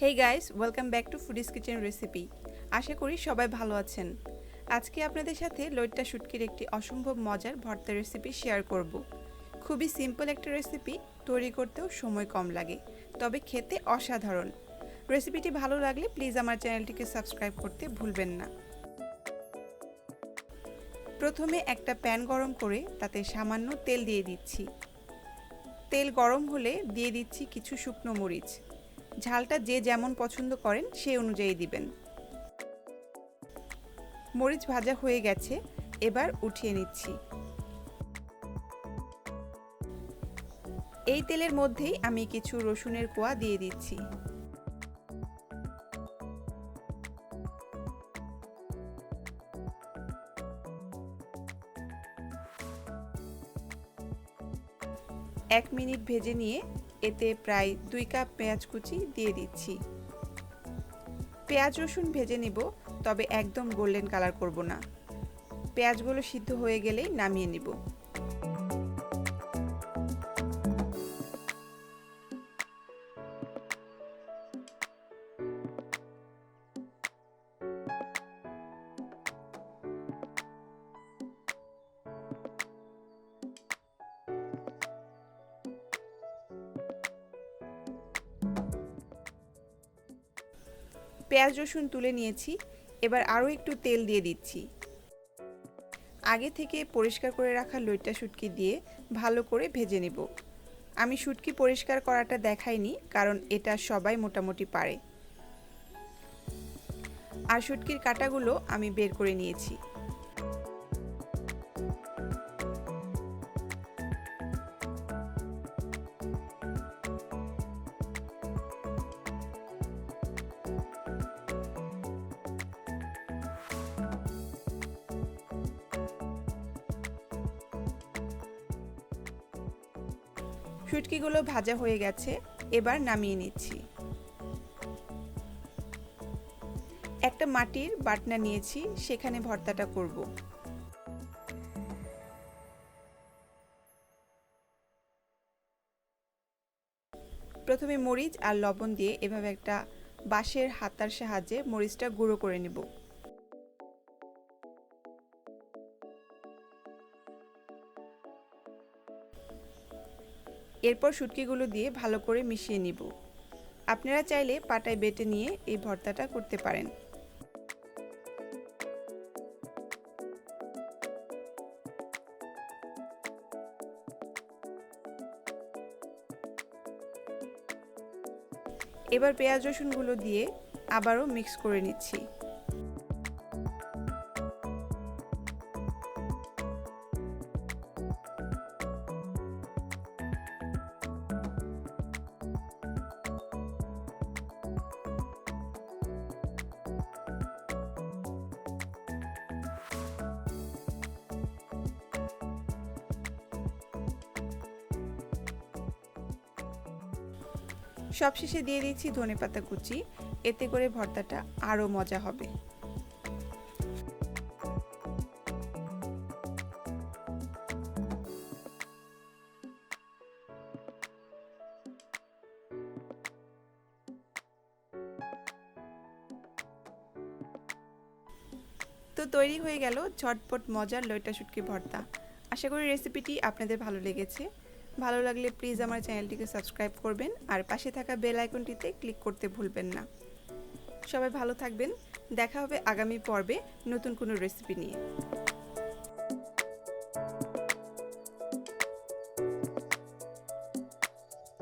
Hey guys, welcome back to Foodies Kitchen Recipe. আশা করি সবাই ভালো আছেন। আজকে আপনাদের সাথে লইট্টা শুটকির একটি অসম্ভব মজার ভর্তা রেসিপি শেয়ার করব। খুবই সিম্পল একটা রেসিপি, তৈরি করতেও সময় কম লাগে, তবে খেতে অসাধারণ। রেসিপিটি ভালো লাগলে প্লিজ আমার চ্যানেলটিকে সাবস্ক্রাইব করতে ভুলবেন না। প্রথমে একটা প্যান গরম করে তাতে সামান্য তেল দিয়ে দিচ্ছি। তেল গরম হলে দিয়ে দিচ্ছি কিছু শুকনো মরিচ। ঝালটা যে যেমন পছন্দ করেন সেই অনুযায়ী দিবেন। মরিচ ভাজা হয়ে গেছে, এবার উঠিয়ে নিচ্ছি। এই তেলের মধ্যেই আমি কিছু রসুনের কোয়া দিয়ে দিচ্ছি। এক মিনিট ভেজে নিয়ে এতে প্রায় 2 কাপ পেঁয়াজ কুচি দিয়ে দিচ্ছি। পেঁয়াজ রসুন ভেজে নিব, তবে একদম গোল্ডেন কালার করব না। পেঁয়াজগুলো সিদ্ধ হয়ে গেলেই নামিয়ে নিব। পেঁয়াজ রসুন তুলে নিয়েছি, এবার আরও একটু তেল দিয়ে দিচ্ছি। আগে থেকে পরিষ্কার করে রাখা লইট্টা শুটকি দিয়ে ভালো করে ভেজে নেব। আমি শুটকি পরিষ্কার করাটা দেখাইনি, কারণ এটা সবাই মোটামুটি পারে। আর শুটকির কাঁটাগুলো আমি বের করে নিয়েছি। শুটকিগুলো ভাজা হয়ে গেছে, এবার নামিয়ে নিচ্ছি। একটা মাটির বাটনা নিয়েছি, সেখানে ভর্তাটা করব। প্রথমে মরিচ আর লবণ দিয়ে এভাবে একটা বাঁশের হাতার সাহায্যে মরিচটা গুঁড়ো করে নেব। এরপর শুটকিগুলো দিয়ে ভালো করে মিশিয়ে নিব। আপনারা চাইলে পাটায় বেটে নিয়ে এই ভর্তাটা করতে পারেন। এবার পেঁয়াজ রসুনগুলো দিয়ে আবারও মিক্স করে নিচ্ছি। সবশেষে দিয়ে দিচ্ছি ধনেপাতা কুচি, এতে করে ভর্তাটা আরও মজা হবে। তো তৈরি হয়ে গেল ঝটপট মজার লইট্টা শুটকি ভর্তা। আশা করি রেসিপিটি আপনাদের ভালো লেগেছে। ভালো লাগলে প্লিজ আমার চ্যানেলটিকে সাবস্ক্রাইব করবেন আর পাশে থাকা বেল আইকনটিতে ক্লিক করতে ভুলবেন না। সবাই ভালো থাকবেন। দেখা হবে আগামী পর্বে নতুন কোনো রেসিপি নিয়ে।